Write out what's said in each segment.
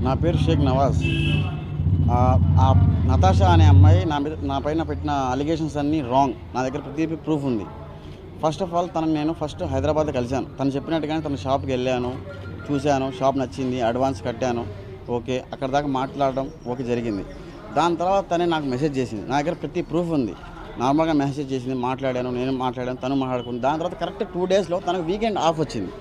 నా పేరు షేక్ నవాజ్. ఆ నతాషా అనే అమ్మాయి నా పైన పెట్టిన అలిగేషన్స్ అన్నీ రాంగ్. నా దగ్గర ప్రతి ప్రూఫ్ ఉంది. ఫస్ట్ ఆఫ్ ఆల్ నేను హైదరాబాద్ కలిశాను. తను చెప్పినట్టుగానే తన షాప్కి వెళ్ళాను, చూశాను, షాప్ నచ్చింది, అడ్వాన్స్ కట్టాను, ఓకే. అక్కడ దాకా మాట్లాడడం ఓకే జరిగింది. దాని తర్వాత తనే నాకు మెసేజ్ చేసింది. నా దగ్గర ప్రతి ప్రూఫ్ ఉంది. నార్మల్గా మెసేజ్ చేసింది, మాట్లాడాను, నేను మాట్లాడాను, తను మాట్లాడుకుంది. దాని తర్వాత కరెక్ట్ 2 డేస్లో తనకు వీకెండ్ ఆఫ్ వచ్చింది.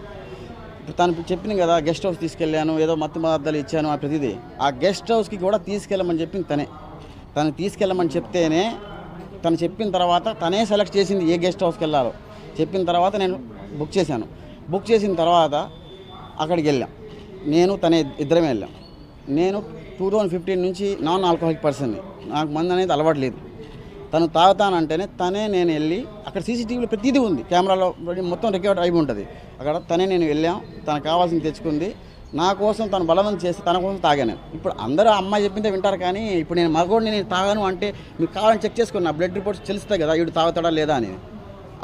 ఇప్పుడు తను చెప్పింది కదా, గెస్ట్ హౌస్ తీసుకెళ్ళాను, ఏదో మత్తు పదార్థాలు ఇచ్చాను, ఆ ప్రతిదీ. ఆ గెస్ట్ హౌస్కి కూడా తీసుకెళ్ళమని చెప్పింది తనే. తను తీసుకెళ్ళమని చెప్తేనే, తను చెప్పిన తర్వాత తనే సెలెక్ట్ చేసింది ఏ గెస్ట్ హౌస్కి వెళ్ళాలో. చెప్పిన తర్వాత నేను బుక్ చేశాను. బుక్ చేసిన తర్వాత అక్కడికి వెళ్ళాం. నేను తనే ఇద్దరమే వెళ్ళాం. నేను 2015 నుంచి నాన్ ఆల్కహాలిక్ పర్సన్ని. నాకు మందు అనేది అలవాటు లేదు. తను తాగుతానంటేనే నేను వెళ్ళి అక్కడ సీసీటీవీలో ప్రతిదీ ఉంది, కెమెరాలో మొత్తం రికార్డ్ అయి ఉంటుంది. అక్కడ నేను వెళ్ళాం, తనకు కావాల్సింది తెచ్చుకుంది. నా కోసం తను బలవంతం చేస్తే తన కోసం తాగాను. ఇప్పుడు అందరూ అమ్మాయి చెప్పిందే వింటారు, కానీ ఇప్పుడు నేను మగోడిని నేను తాగాను అంటే మీకు కావాలని చెక్ చేసుకుని నా బ్లడ్ రిపోర్ట్స్ తెలుస్తాయి కదా, వీడు తాగుతాడా లేదా అని.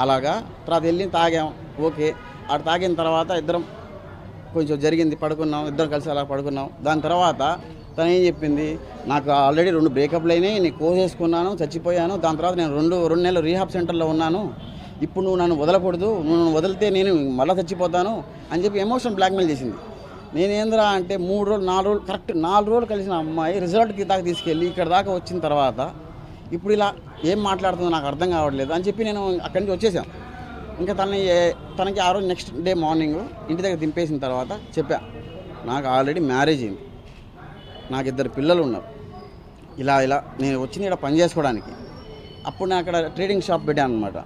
అలాగా తర్వాత వెళ్ళి తాగాం, ఓకే. అక్కడ తాగిన తర్వాత ఇద్దరం కొంచెం జరిగింది, పడుకున్నాం, ఇద్దరం కలిసి అలా పడుకున్నాం. దాని తర్వాత తను ఏం చెప్పింది, నాకు ఆల్రెడీ 2 బ్రేకప్లు అయినాయి, నేను కోసేసుకున్నాను, చచ్చిపోయాను. దాని తర్వాత నేను 2 నెలలు రీహాబ్ సెంటర్లో ఉన్నాను. ఇప్పుడు నువ్వు నన్ను వదలకూడదు, నువ్వు నన్ను వదిలితే నేను మళ్ళీ చచ్చిపోతాను అని చెప్పి ఎమోషన్ బ్లాక్మెయిల్ చేసింది. నేనేంద్రా అంటే 3 రోజులు 4 రోజులు కరెక్ట్ 4 రోజులు కలిసిన అమ్మాయి రిజల్ట్కి దాకా తీసుకెళ్ళి ఇక్కడ దాకా వచ్చిన తర్వాత ఇప్పుడు ఇలా ఏం మాట్లాడుతుందో నాకు అర్థం కావట్లేదు అని చెప్పి నేను అక్కడి నుంచి వచ్చేసాను. ఇంకా తనకి ఆ రోజు నెక్స్ట్ డే మార్నింగ్ ఇంటి దగ్గర దింపేసిన తర్వాత చెప్పా, నాకు ఆల్రెడీ మ్యారేజ్ అయింది, నాకు 2 పిల్లలు ఉన్నారు, ఇలా నేను వచ్చింది ఇక్కడ పని చేసుకోవడానికి. అప్పుడు నేను అక్కడ ట్రేడింగ్ షాప్ పెట్టాను అనమాట.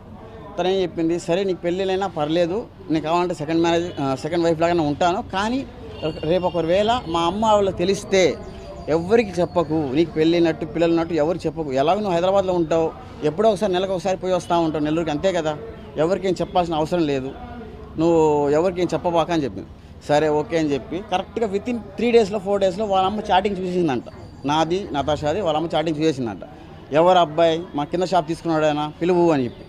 తను ఏం చెప్పింది, సరే నీకు పెళ్ళిళ్ళైనా పర్లేదు, నీకు కావాలంటే సెకండ్ వైఫ్ లాగానే ఉంటాను, కానీ రేపు ఒకవేళ మా అమ్మ వాళ్ళకి తెలిస్తే ఎవరికి చెప్పకు, నీకు పెళ్ళినట్టు పిల్లలు ఉన్నట్టు ఎవరికి చెప్పకు. ఎలాగో నువ్వు హైదరాబాద్లో ఉంటావు, ఎప్పుడో ఒకసారి నెలకు ఒకసారి పోయి వస్తూ ఉంటావు నెల్లూరుకి, అంతే కదా, ఎవరికేం చెప్పాల్సిన అవసరం లేదు, నువ్వు ఎవరికేం చెప్పబాక అని చెప్పింది. సరే ఓకే అని చెప్పి కరెక్ట్గా వితిన్ 3 డేస్లో 4 డేస్లో వాళ్ళ అమ్మ చాటింగ్ చూసిందంట. నాది నతాషాది వాళ్ళ అమ్మ చాటింగ్ చూసేసిందంట. ఎవరు అబ్బాయి, మా కింద షాప్ తీసుకున్నాడైనా పిలువు అని చెప్పి.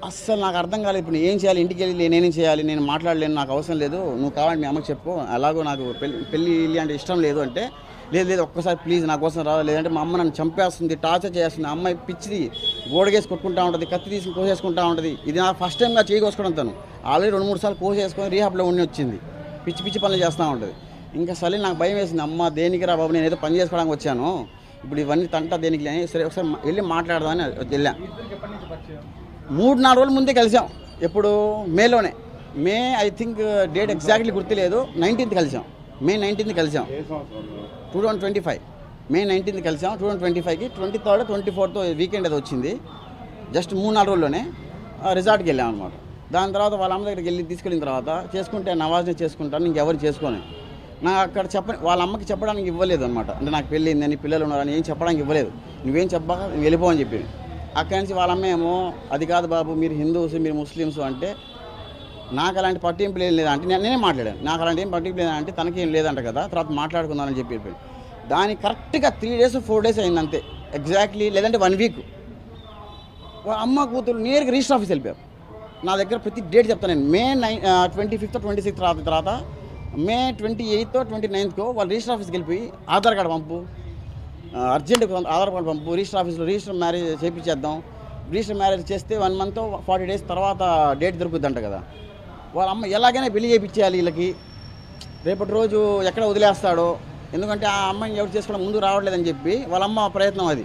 అస్సలు నాకు అర్థం కాలేదు. ఇప్పుడు ఏం చేయాలి, ఇంటికి వెళ్ళి నేనేం చేయాలి, నేను మాట్లాడలేను, నాకు అవసరం లేదు, నువ్వు కావాలంటే మీ అమ్మకి చెప్పు, అలాగో నాకు పెళ్ళి అంటే ఇష్టం లేదు అంటే, లేదు ఒక్కసారి ప్లీజ్ నా కోసం రావాలి, లేదంటే మా అమ్మ నన్ను చంపేస్తుంది, టార్చర్ చేస్తుంది, అమ్మాయి పిచ్చిది, గోడగేసి కొట్టుకుంటూ ఉంటుంది, కత్తి తీసి కోసేసుకుంటూ ఉంటుంది. ఇది నా ఫస్ట్ టైంగా చేయకోసుకోవడం. తను ఆల్రెడీ 2-3 సార్లు కోసేసుకొని రీహాబ్లో ఉండి వచ్చింది, పిచ్చి పనులు చేస్తూ ఉంటుంది. ఇంకా సరే నాకు భయం వేసింది, అమ్మ దేనికి రా బాబు, నేను ఏదో పని చేసుకోవడానికి వచ్చాను, ఇప్పుడు ఇవన్నీ తంట దేనికి అని. సరే ఒకసారి వెళ్ళి మాట్లాడదామని వెళ్ళా. 3-4 రోజుల ముందే కలిసాం. ఎప్పుడు may I think date exactly గుర్తులేదు, 19th కలిసాం, మే 19th కలిసాం 2025. మే 19th కలిసాం 2025కి 23rd 24th వీకెండ్ అది వచ్చింది. జస్ట్ 3-4 రోజుల్లోనే రిసార్ట్కి వెళ్ళాం అనమాట. దాని తర్వాత వాళ్ళ అమ్మ దగ్గరికి వెళ్ళి తీసుకెళ్ళిన తర్వాత చేసుకుంటే నవాజ్ని చేసుకుంటాను, ఇంకెవరు చేసుకోని. నాకు అక్కడ వాళ్ళ అమ్మకి చెప్పడానికి ఇవ్వలేదు అనమాట. అంటే నాకు పెళ్ళిందని, పిల్లలు ఉన్నారని ఏం చెప్పడానికి ఇవ్వలేదు. నువ్వేం చెప్పాక వెళ్ళిపోవని చెప్పింది. అక్కడి నుంచి వాళ్ళ అమ్మ ఏమో, అది కాదు బాబు, మీరు హిందూస్, మీరు ముస్లిమ్స్ అంటే నాకు అలాంటి పట్టింపులు ఏం లేదంటే నేనే మాట్లాడాను. నాకు అలాంటి ఏం పట్టింపు లేదంటే తనకేం లేదంట కదా, తర్వాత మాట్లాడుకుందామని చెప్పి దానికి కరెక్ట్గా 3 days 4 days అయింది అంతే, ఎగ్జాక్ట్లీ, లేదంటే 1 week. అమ్మ కూతురు నేరుగా రిజిస్టర్ ఆఫీస్ వెళ్ళిపోయారు. నా దగ్గర ప్రతి డేట్ చెప్తాను నేను. మే 25th 26th తర్వాత మే 28th 29th వాళ్ళు రిజిస్టర్ ఆఫీస్కి వెళ్ళిపోయి ఆధార్ కార్డు పంపు, అర్జెంటుగా ఆధార్ కార్డు పంపు, రిజిస్టర్ ఆఫీస్లో రిజిస్టర్ మ్యారేజ్ చేయించేద్దాం. రిజిస్టర్ మ్యారేజ్ చేస్తే 1 month 40 days తర్వాత డేట్ దొరుకుతుందంట కదా. వాళ్ళ అమ్మ ఎలాగైనా పెళ్లి చేయించేయాలి వీళ్ళకి, రేపటి రోజు ఎక్కడ వదిలేస్తాడో, ఎందుకంటే ఆ అమ్మాయిని ఎవరు చేసుకోవడం ముందు రావట్లేదని చెప్పి వాళ్ళ అమ్మ ప్రయత్నం అది.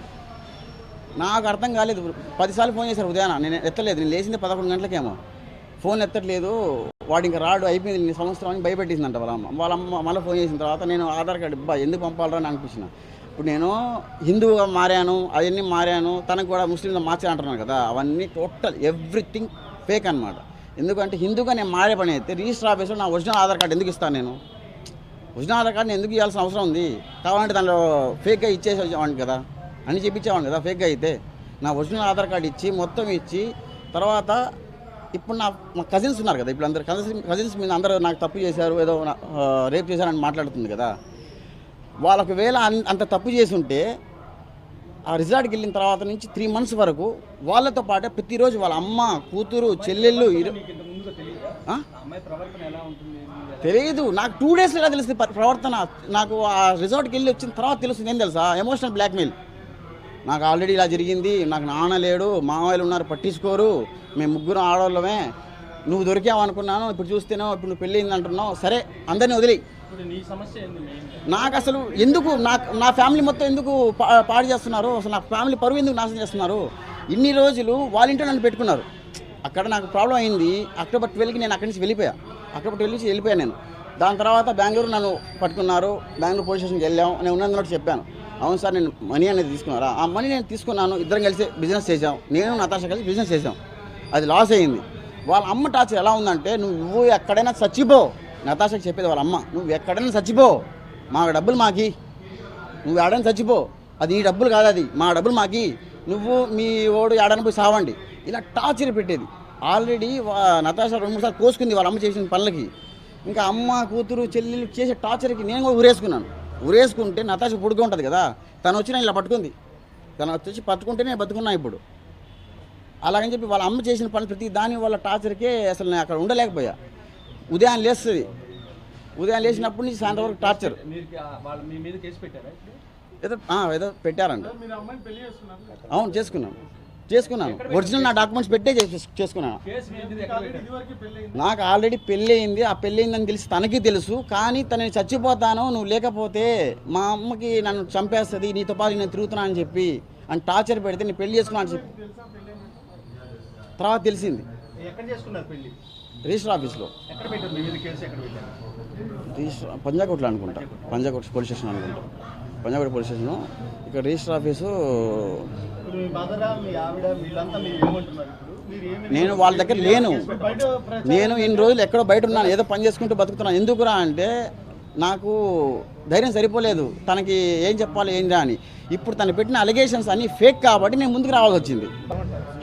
నాకు అర్థం కాలేదు. 10 సార్లు ఫోన్ చేశారు ఉదయాన, నేను ఎత్తలేదు. నేను లేచింది 11 గంటలకేమో, ఫోన్ ఎత్తట్లేదు, వాడు ఇంకా రాడు, అయిపోయింది సంవత్సరం అని భయపెట్టేసిందంట వాళ్ళ అమ్మ. మళ్ళీ ఫోన్ చేసిన తర్వాత నేను ఆధార్ కార్డు ఎందుకు పంపాలరా అని అనిపించిన. ఇప్పుడు నేను హిందువుగా మారాను, అవన్నీ మారాను, తనకు కూడా ముస్లింగా మార్చా అంటున్నాను కదా, అవన్నీ టోటల్ ఎవ్రీథింగ్ ఫేక్ అనమాట. ఎందుకంటే హిందూగా నేను మారే పని అయితే రిజిస్టర్ ఆఫీస్లో నా ఒరిజినల్ ఆధార్ కార్డు ఎందుకు ఇస్తాను? నేను ఒరిజినల్ ఆధార్ కార్డుని ఎందుకు ఇవ్వాల్సిన అవసరం ఉంది? కావాలంటే దానిలో ఫేక్గా ఇచ్చేసేవాడిని కదా, అని చెప్పించేవాడిని కదా. ఫేక్గా అయితే నా ఒరిజినల్ ఆధార్ కార్డు ఇచ్చి మొత్తం ఇచ్చి తర్వాత ఇప్పుడు మా కజిన్స్ ఉన్నారు కదా, ఇప్పుడు అందరు కజిన్స్ మీద అందరూ నాకు తప్పు చేశారు, ఏదో రేప్ చేశారని మాట్లాడుతుంది కదా. వాళ్ళకు వేళ అంత తప్పు చేసి ఉంటే ఆ రిజార్ట్కి వెళ్ళిన తర్వాత నుంచి 3 months వరకు వాళ్ళతో పాటే ప్రతిరోజు వాళ్ళ అమ్మ, కూతురు, చెల్లెళ్ళు తెలియదు నాకు 2 days ఇలా తెలుస్తుంది ప్రవర్తన. నాకు ఆ రిసార్ట్కి వెళ్ళి వచ్చిన తర్వాత తెలుస్తుంది. ఏం తెలుసా, ఎమోషనల్ బ్లాక్మెయిల్. నాకు ఆల్రెడీ ఇలా జరిగింది, నాకు నాన్న లేడు, మామయ్యలు ఉన్నారు పట్టించుకోరు, మేము ముగ్గురు ఆడవాళ్ళమే, నువ్వు దొరికావు అనుకున్నాను, ఇప్పుడు చూస్తేనో ఇప్పుడు నువ్వు పెళ్ళయింది అంటున్నావు, సరే అందరినీ వదిలి. నాకు అసలు ఎందుకు నా ఫ్యామిలీ మొత్తం ఎందుకు పాడు చేస్తున్నారు, అసలు నా ఫ్యామిలీ పరువు ఎందుకు నాశనం చేస్తున్నారు? ఇన్ని రోజులు వాళ్ళ ఇంట్లో నన్ను పెట్టుకున్నారు. అక్కడ నాకు ప్రాబ్లం అయింది. అక్టోబర్ 12కి నేను అక్కడి నుంచి వెళ్ళిపోయా. అక్టోబర్ 12 నుంచి వెళ్ళిపోయాను నేను. దాని తర్వాత బెంగళూరు నన్ను పట్టుకున్నారు. బెంగళూరు పోలీస్ స్టేషన్కి వెళ్ళాం. నేను ఉన్నందులో చెప్పాను, అవును సార్ నేను మనీ అనేది తీసుకున్నారా, ఆ మనీ నేను తీసుకున్నాను, ఇద్దరం కలిసి బిజినెస్ చేసాం, నేను నతాషా కలిసి బిజినెస్ చేసాం, అది లాస్ అయ్యింది. వాళ్ళ అమ్మ టార్చర్ ఎలా ఉందంటే, నువ్వు ఎక్కడైనా చచ్చిపో, నతాషాకి చెప్పేది వాళ్ళ అమ్మ, నువ్వు ఎక్కడైనా చచ్చిపో, మా డబ్బులు మాకి, నువ్వు ఏడైనా చచ్చిపో, అది నీ డబ్బులు కాదు, అది మా డబ్బులు మాకి, నువ్వు మీ ఓడు ఏడైనా పోయి సావండి, ఇలా టార్చర్ పెట్టేది. ఆల్రెడీ నతాషా 2-3 సార్లు కోసుకుంది వాళ్ళ అమ్మ చేసిన పనులకి. ఇంకా అమ్మ కూతురు చెల్లెలు చేసే టార్చర్కి నేను కూడా ఉరేసుకుంటే నతాషా పొడుగు ఉంటుంది కదా, తను వచ్చి నేను ఇలా పట్టుకుంది, తను వచ్చి పట్టుకుంటే నేను బతుకున్నా ఇప్పుడు. అలాగని చెప్పి వాళ్ళ అమ్మ చేసిన పనులు ప్రతి దాని వాళ్ళ టార్చర్కే అసలు నేను అక్కడ ఉండలేకపోయా. ఉదయం లేస్తుంది, ఉదయం లేచినప్పటి నుంచి సాయంత్రం వరకు టార్చర్. ఏదో పెట్టారంట. అవును చేసుకున్నాను ఒరిజినల్ నా డాక్యుమెంట్స్ పెట్టే చేసుకున్నాను. నాకు ఆల్రెడీ పెళ్ళి అయింది. ఆ పెళ్ళి అయిందని తెలిసి తనకి తెలుసు. కానీ తనని చచ్చిపోతాను నువ్వు లేకపోతే, మా అమ్మకి నన్ను చంపేస్తుంది, నీతో పాటు నేను తిరుగుతున్నా అని చెప్పి అని టార్చర్ పెడితే నేను పెళ్లి చేసుకున్నా అని చెప్పి తర్వాత తెలిసింది. రిజిస్టర్ ఆఫీస్లో, పంజాకోట్లో అనుకుంటా, పంజాకోట్ పోలీస్ స్టేషన్ అనుకుంటా, పంజాకోట్ పోలీస్ స్టేషను. ఇక్కడ రిజిస్టర్ ఆఫీసు. నేను వాళ్ళ దగ్గర లేను. నేను ఇన్ని రోజులు ఎక్కడో బయట ఉన్నాను, ఏదో పని చేసుకుంటూ బతుకుతున్నాను. ఎందుకురా అంటే నాకు ధైర్యం సరిపోలేదు, తనకి ఏం చెప్పాలి ఏంటా అని. ఇప్పుడు తను పెట్టిన అలిగేషన్స్ అన్నీ ఫేక్ కాబట్టి నేను ముందుకు రావాల్సి వచ్చింది.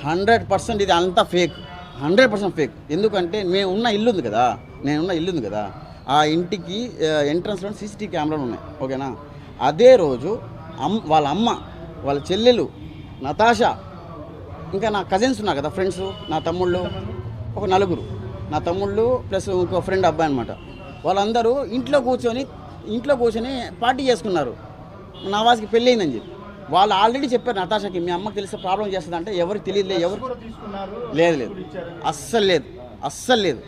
100% ఇది అంతా ఫేక్, 100% ఫేక్. ఎందుకంటే నేను ఉన్న ఇల్లు ఉంది కదా, ఆ ఇంటికి ఎంట్రన్స్లో CCTV కెమెరాలు ఉన్నాయి, ఓకేనా. అదే రోజు వాళ్ళ అమ్మ, వాళ్ళ చెల్లెలు, నతాషా, ఇంకా నా కజిన్స్ ఉన్నారు కదా, ఫ్రెండ్స్, నా తమ్ముళ్ళు, ఒక 4, నా తమ్ముళ్ళు ప్లస్ ఇంకో ఫ్రెండ్ అబ్బాయి అనమాట. వాళ్ళందరూ ఇంట్లో కూర్చొని పార్టీ చేసుకున్నారు. నవాజ్కి పెళ్ళి అయిందని చెప్పి వాళ్ళు ఆల్రెడీ చెప్పారు నతాషాకి, మీ అమ్మకి తెలిసే ప్రాబ్లం చేస్తుంది అంటే ఎవరికి తెలియదులే, లేదు అస్సలు లేదు,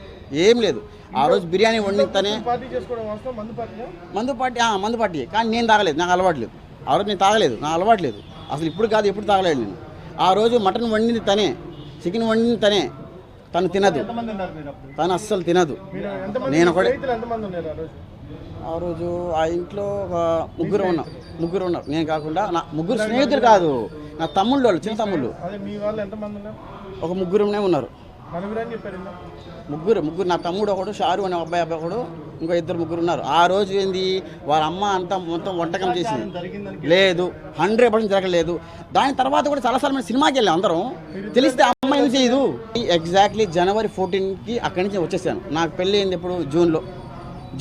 ఏం లేదు. ఆ రోజు బిర్యానీ వండితేనే మందు పార్టీ, కానీ నేను తాగలేదు, నాకు అలవాట్లేదు. ఆ రోజు నేను తాగలేదు, నాకు అలవాట్లేదు అసలు. ఇప్పుడు కాదు, ఎప్పుడు తాగలేదు నేను. ఆ రోజు మటన్ వండింది తనే, చికెన్ వండింది తనే, తను తినదు, తను అస్సలు తినదు. నేను ఒకటే. ఆ రోజు ఆ ఇంట్లో ఒక ముగ్గురు ఉన్నారు, నేను కాకుండా నా ముగ్గురు స్నేహితులు కాదు, నా తమ్ముళ్ళు, వాళ్ళు చిన్న తమ్ముళ్ళు, ఒక ముగ్గురునే ఉన్నారు. ముగ్గురు నా తమ్ముడు ఒకడు, షారు అనే అబ్బాయి ఒకడు, ఇంకో 2 ఉన్నారు. ఆ రోజు ఏంది వాళ్ళ అమ్మ అంతా మొత్తం వంటకం చేసింది, లేదు 100% జరగలేదు. దాని తర్వాత కూడా చాలాసార్లు మేము సినిమాకి వెళ్ళాం అందరం, తెలిస్తే అమ్మ ఏం చేయదు. ఎగ్జాక్ట్లీ జనవరి 14కి అక్కడి నుంచి వచ్చేసాను. నాకు పెళ్ళి అయింది ఎప్పుడు,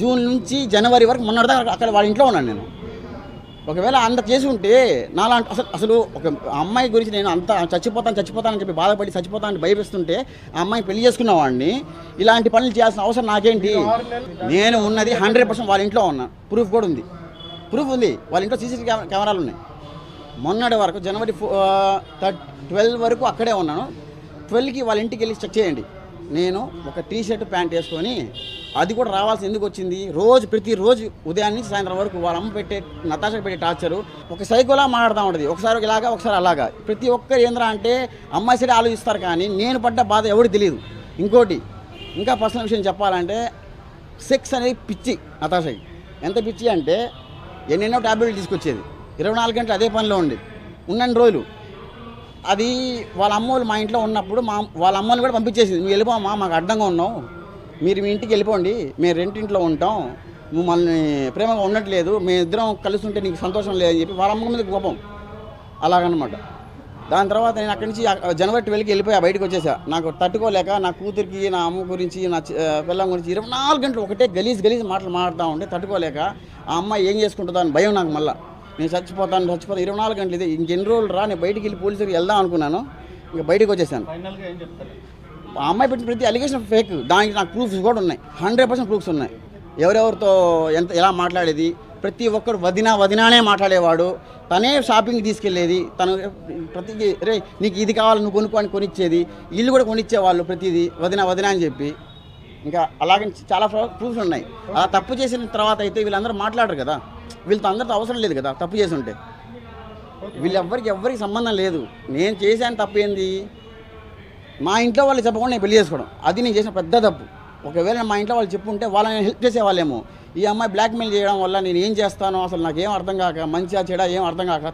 జూన్ నుంచి జనవరి వరకు మొన్నటిదాకా అక్కడ వాళ్ళ ఇంట్లో ఉన్నాను నేను. ఒకవేళ అంత చేసి ఉంటే నాలాంటి అసలు ఒక అమ్మాయి గురించి నేను అంత చచ్చిపోతానని చెప్పి బాధపడి చచ్చిపోతానని భయపిస్తుంటే ఆ అమ్మాయి పెళ్లి చేసుకున్న వాడిని ఇలాంటి పనులు చేయాల్సిన అవసరం నాకేంటి? నేను ఉన్నది 100% వాళ్ళ ఇంట్లో ఉన్నా, ప్రూఫ్ ఉంది, వాళ్ళ ఇంట్లో CCTV కెమెరాలు ఉన్నాయి. మొన్నటి వరకు జనవరి 12 వరకు అక్కడే ఉన్నాను. 12కి వాళ్ళ ఇంటికి వెళ్ళి చెక్ చేయండి. నేను ఒక టీ-షర్ట్ ప్యాంట్ వేసుకొని, అది కూడా రావాల్సి ఎందుకు వచ్చింది, ప్రతిరోజు ఉదయం నుంచి సాయంత్రం వరకు వాళ్ళ అమ్మ నతాషాకి పెట్టే టార్చరు ఒక సైకోలా మాట్లాడుతూ ఉంటుంది. ఒకసారి ఇలాగా, ఒకసారి అలాగా. ప్రతి ఒక్కరు ఏంద్రా అంటే అమ్మాయి సైడ్ ఆలోచిస్తారు, కానీ నేను పడ్డ బాధ ఎవరికి తెలియదు. ఇంకోటి, ఇంకా పర్సనల్ విషయం చెప్పాలంటే, సెక్స్ అనేది పిచ్చి నతాషాకి. ఎంత పిచ్చి అంటే ఎన్నెన్నో టాబ్లెట్లు తీసుకొచ్చేది, 24 గంటలు అదే పనిలో ఉన్నన్ని రోజులు. అది వాళ్ళ అమ్మోళ్ళు మా ఇంట్లో ఉన్నప్పుడు వాళ్ళ అమ్మని కూడా పంపించేసింది, నువ్వు వెళ్ళిపోమ్మా, మాకు అడ్డంగా ఉన్నావు, మీరు మీ ఇంటికి వెళ్ళిపోండి, మేము రెంటింట్లో ఉంటాం, మమ్మల్ని ప్రేమగా ఉండట్లేదు, మేమిద్దరం కలిసి ఉంటే నీకు సంతోషం లేదని చెప్పి వాళ్ళ అమ్మ మీద కోపం, అలాగనమాట. దాని తర్వాత నేను అక్కడి నుంచి జనవరి 12కి వెళ్ళిపోయా, బయటకు వచ్చేసా. నాకు తట్టుకోలేక నా కూతురికి, నా అమ్మ గురించి, నా పిల్లల గురించి 24 గంటలు ఒకటే గలీజ్ మాటలు మాట్లాడుతూ ఉంటే తట్టుకోలేక ఆ అమ్మాయి ఏం చేసుకుంటుందో అని భయం నాకు. మళ్ళీ నేను చచ్చిపోతాను 24 గంటలు ఇది ఇంకెన్ని రోజులు రా, నేను బయటికి వెళ్ళి పోలీసులకు వెళ్దాం అనుకున్నాను, ఇంకా బయటకు వచ్చేసాను. ఆ అమ్మాయి పెట్టిన ప్రతి అలిగేషన్ ఫేక్, దానికి నాకు ప్రూఫ్స్ కూడా ఉన్నాయి, 100% ప్రూఫ్స్ ఉన్నాయి. ఎవరెవరితో ఎలా మాట్లాడేది, ప్రతి ఒక్కరు వదినానే మాట్లాడేవాడు. తనే షాపింగ్కి తీసుకెళ్ళేది, తను ప్రతి రే నీకు ఇది కావాలి నువ్వు కొనుక్కొని కొనిచ్చేది, ఇల్లు కూడా కొనిచ్చేవాళ్ళు ప్రతిదీ వదిన అని చెప్పి. ఇంకా అలాగే చాలా ప్రూఫ్స్ ఉన్నాయి. అలా తప్పు చేసిన తర్వాత అయితే వీళ్ళందరూ మాట్లాడరు కదా, వీళ్ళతో అందరితో అవసరం లేదు కదా తప్పు చేసి ఉంటే. ఎవరికి సంబంధం లేదు. నేను చేశాను తప్పు ఏంది, మా ఇంట్లో వాళ్ళు చెప్పకుండా నేను పెళ్లి చేసుకోవడం, అది నేను చేసిన పెద్ద తప్పు. ఒకవేళ మా ఇంట్లో వాళ్ళు చెప్పుంటే వాళ్ళని హెల్ప్ చేసేవాళ్ళేమో. ఈ అమ్మాయి బ్లాక్మెయిల్ చేయడం వల్ల నేను ఏం చేస్తానో అసలు నాకు ఏం అర్థం కాక, మంచిగా చెడా ఏం అర్థం కాక,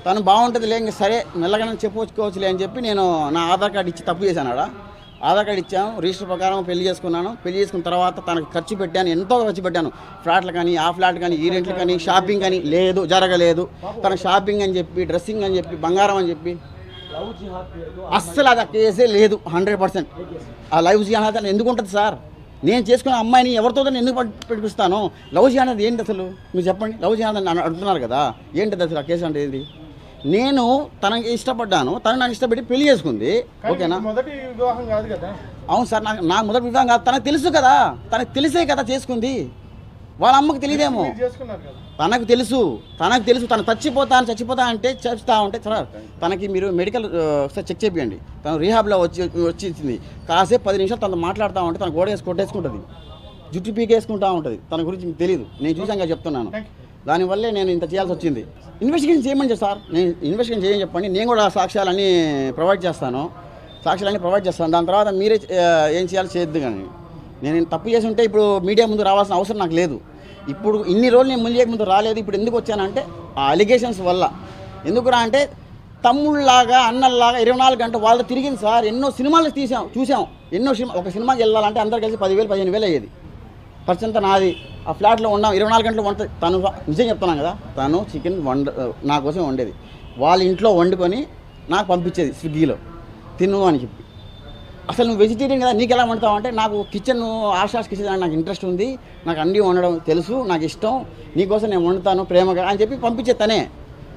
తను బాగుంటుందిలే ఇంకా సరే మెల్లగానే చెప్పుకోవచ్చులే అని చెప్పి నేను నా ఆధార్ కార్డు ఇచ్చి తప్పు చేశాను. ఆధార్ కార్డు ఇచ్చాను, రిజిస్టర్ ప్రకారం పెళ్లి చేసుకున్నాను. పెళ్లి చేసుకున్న తర్వాత తనకు ఖర్చు పెట్టాను, ఎంతో ఖర్చు పెట్టాను. ఫ్లాట్లు కానీ, ఆ ఫ్లాట్ కానీ, ఈ రెంట్లు కానీ, షాపింగ్ కానీ జరగలేదు. తన షాపింగ్ అని చెప్పి, డ్రెస్సింగ్ అని చెప్పి, బంగారం అని చెప్పి, అస్సలు అది కేసే లేదు. 100% ఆ లవ్ జిహాద్ అని ఎందుకు ఉంటుంది సార్? నేను చేసుకున్న అమ్మాయిని ఎవరితో ఎందుకు పెట్టిస్తాను? లవ్ జిహాద్ అనేది ఏంటి అసలు మీరు చెప్పండి. లవ్ జిహాద్ అని అడుగుతున్నారు కదా, ఏంటిది అసలు ఆ కేసు అంటే ఏంటి? నేను తనకి ఇష్టపడ్డాను, తను నన్ను ఇష్టపెట్టి పెళ్లి చేసుకుంది, ఓకేనా? మొదటి వివాహం కాదు కదా. అవును సార్, నాకు మొదటి వివాహం కాదు. తనకు తెలుసు కదా, తనకు తెలిసే కదా చేసుకుంది. వాళ్ళ అమ్మకి తెలియదేమో. తనకు తెలుసు తను చచ్చిపోతా అంటే చెప్తా ఉంటే సార్ తనకి మీరు మెడికల్ చెక్ చేయండి. తను రీహాబ్లో వచ్చింది. కాసేపు 10 నిమిషాలు తను మాట్లాడుతూ ఉంటే తను గోడ వేసి కొట్టేసుకుంటుంది, జుట్టు పీకేసుకుంటూ ఉంటుంది. తన గురించి మీకు తెలియదు, నేను చూసాక చెప్తున్నాను. దానివల్లే నేను ఇంత చేయాల్సి వచ్చింది. ఇన్వెస్టిగేషన్ చేయమని సార్, నేను ఇన్వెస్టిగేషన్ చేయని చెప్పండి. నేను కూడా సాక్ష్యాలన్నీ ప్రొవైడ్ చేస్తాను. దాని తర్వాత మీరే ఏం చేయాలో చేయొద్దు. కానీ నేను తప్పు చేసి ఉంటే ఇప్పుడు మీడియా ముందు రావాల్సిన అవసరం నాకు లేదు. ఇప్పుడు ఇన్ని రోజులు నేను ముందు రాలేదు. ఇప్పుడు ఎందుకు వచ్చానంటే ఆ అలిగేషన్స్ వల్ల. ఎందుకురా అంటే తమ్ముళ్ళలాగా అన్నల్లాగా 24 గంటలు వాళ్ళతో తిరిగింది సార్. ఎన్నో సినిమాలు చూసాం. ఒక సినిమాకి వెళ్ళాలంటే అందరు కలిసి 10,000 15,000 అయ్యేది. ఖర్చంతా నాది. ఆ ఫ్లాట్లో ఉన్నాం, 24 గంటలు వంట. తను నిజం చెప్తున్నాను కదా, తను చికెన్ నా కోసం వండేది. వాళ్ళ ఇంట్లో వండుకొని నాకు పంపించేది స్విగ్గీలో తిను అని చెప్పి. అసలు నువ్వు వెజిటేరియన్ కదా, నీకు ఎలా వండుతావు అంటే నాకు ఆశాస్ కిచెన్ అని నాకు ఇంట్రెస్ట్ ఉంది, నాకు అన్నీ వండడం తెలుసు, నాకు ఇష్టం, నీకోసం నేను వండుతాను ప్రేమగా అని చెప్పి పంపించే తనే.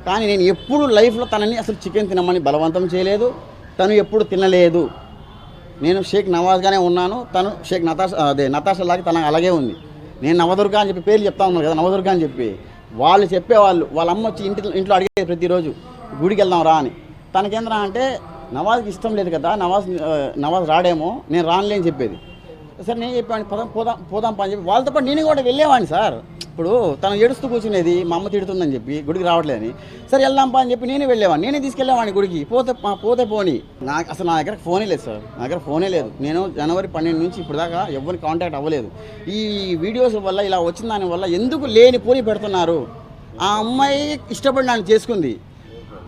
కానీ నేను ఎప్పుడు లైఫ్లో తనని అసలు చికెన్ తినమని బలవంతం చేయలేదు. తను ఎప్పుడు తినలేదు. నేను షేక్ నవాజ్గానే ఉన్నాను, తను షేక్ నతాషా లాగా తనకు అలాగే ఉంది. నేను నవదుర్గా అని చెప్పి పేర్లు చెప్తా ఉన్నాను కదా, నవదుర్గా అని చెప్పి వాళ్ళు చెప్పేవాళ్ళు. వాళ్ళ అమ్మ వచ్చి ఇంట్లో అడిగేది ప్రతిరోజు, గుడికి వెళ్దాం రా అని. తనకేంద్రా అంటే నవాజ్కి ఇష్టం లేదు కదా, నవాజ్ రాడేమో, నేను రానులే అని చెప్పేది. సరే నేను చెప్పాను పోదాం అని చెప్పి వాళ్ళతో పాటు నేను కూడా వెళ్ళేవాడిని సార్. ఇప్పుడు తను ఏడుస్తూ కూర్చునేది, మా అమ్మ తిడుతుందని చెప్పి గుడికి రావట్లేదని. సరే వెళ్దాంపా అని చెప్పి నేనే వెళ్ళేవాడిని, నేనే తీసుకెళ్ళేవాడిని గుడికి. పోతే పోని. అసలు నా దగ్గర ఫోనే లేదు సార్, నా దగ్గర ఫోనే లేదు. నేను జనవరి 12 నుంచి ఇప్పుడు దాకా ఎవరిని కాంటాక్ట్ అవ్వలేదు. ఈ వీడియోస్ వల్ల ఇలా వచ్చిన దానివల్ల ఎందుకు లేని పోనీ పెడుతున్నారు. ఆ అమ్మాయి ఇష్టపడి నన్ను చేసుకుంది.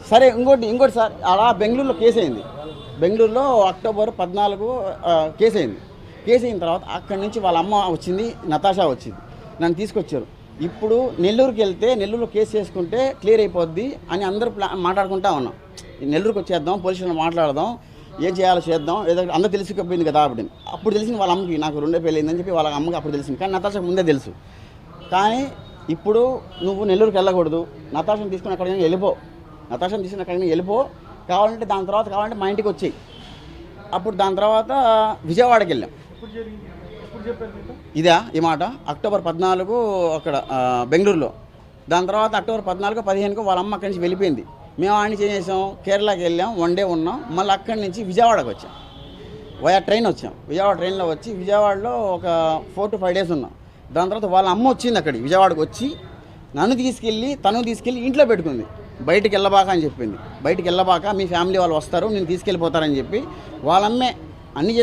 సరే ఇంకోటి సార్, అలా బెంగళూరులో కేసు అయింది. బెంగళూరులో అక్టోబర్ 14 కేసు అయింది. కేసు అయిన తర్వాత అక్కడి నుంచి వాళ్ళ అమ్మ వచ్చింది, నతాషా వచ్చింది, నన్ను తీసుకొచ్చారు. ఇప్పుడు నెల్లూరుకి వెళ్తే నెల్లూరులో కేసు చేసుకుంటే క్లియర్ అయిపోద్ది అని అందరూ మాట్లాడుకుంటా ఉన్నాం. నెల్లూరుకి వచ్చేద్దాం, పోలీస్ స్టేషన్ మాట్లాడదాం, ఏం చేయాలో చేద్దాం, ఏదో అందరూ తెలిసిపోయింది కదా. అప్పుడు తెలిసింది వాళ్ళ అమ్మకి నాకు 2 పెళ్ళి అయిందని చెప్పి వాళ్ళ అమ్మకి అప్పుడు తెలిసింది. కానీ నతాషాకు ముందే తెలుసు. కానీ ఇప్పుడు నువ్వు నెల్లూరుకి వెళ్ళకూడదు, నతాషాను తీసుకుని అక్కడికి వెళ్ళిపో, కావాలంటే మా ఇంటికి వచ్చి. అప్పుడు దాని తర్వాత విజయవాడకి వెళ్ళాం. ఈ మాట అక్టోబర్ 14 అక్కడ బెంగళూరులో. దాని తర్వాత అక్టోబర్ 14, 15 వాళ్ళ అమ్మ అక్కడి నుంచి వెళ్ళిపోయింది. మేము ఆడ నుంచి ఏం చేసాం, కేరళకి వెళ్ళాం, 1 డే ఉన్నాం. మళ్ళీ అక్కడి నుంచి విజయవాడకి వచ్చాం, ట్రైన్ వచ్చాం. విజయవాడ ట్రైన్లో వచ్చి విజయవాడలో ఒక 4 to 5 days ఉన్నాం. దాని తర్వాత వాళ్ళ అమ్మ వచ్చింది అక్కడికి, విజయవాడకి వచ్చి తను తీసుకెళ్ళి ఇంట్లో పెట్టుకుంది. బయటికి వెళ్ళబాక అని చెప్పింది. బయటికి వెళ్ళబాక, మీ ఫ్యామిలీ వాళ్ళు వస్తారు, నేను తీసుకెళ్ళిపోతారని చెప్పి వాళ్ళమ్మే అన్నీ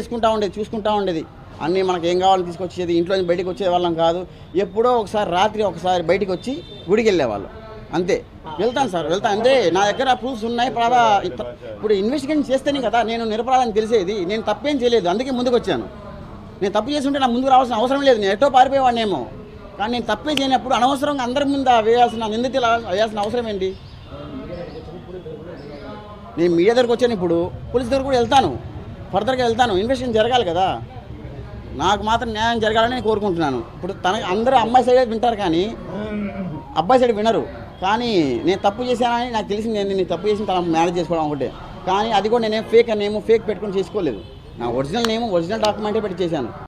చూసుకుంటూ ఉండేది. అన్నీ మనకు ఏం కావాలని తీసుకొచ్చేది. ఇంట్లో బయటికి వచ్చే వాళ్ళం కాదు. ఎప్పుడో రాత్రి ఒకసారి బయటికి వచ్చి గుడికి వెళ్ళేవాళ్ళు, అంతే. వెళ్తాను సార్, అంతే. నా దగ్గర ప్రూఫ్స్ ఉన్నాయి. ఇప్పుడు ఇన్వెస్టిగేషన్ చేస్తేనే కదా నేను నిరపరాధని తెలిసేది. నేను తప్పేం చేయలేదు, అందుకే ముందుకు వచ్చాను. నేను తప్పు చేసి ఉంటే నా ముందుకు రావాల్సిన అవసరం లేదు, నేను ఎటో పారిపోయేవాడినేమో. కానీ నేను తప్పే చేయనప్పుడు అనవసరంగా అందరి ముందు నిందితులు వేయాల్సిన అవసరం ఏంటి? నేను మీడియా దగ్గరకు వచ్చాను, ఇప్పుడు పోలీస్ దగ్గర కూడా వెళ్తాను, ఫర్దర్గా వెళ్తాను. ఇన్వెస్టిగేషన్ జరగాలి కదా, నాకు మాత్రం న్యాయం జరగాలని నేను కోరుకుంటున్నాను. ఇప్పుడు అందరూ అమ్మాయి సైడ్ వింటారు కానీ అబ్బాయి సైడ్ వినరు. కానీ నేను తప్పు చేశానని నాకు తెలిసింది. నేను తప్పు చేసి తన మ్యారేజ్ చేసుకోవడం ఒకటే. కానీ అది కూడా నేనేం ఫేక్ పెట్టుకుని చేసుకోలేదు. నా ఒరిజినల్ నేమ్, ఒరిజినల్ డాక్యుమెంటే పెట్టి చేశాను.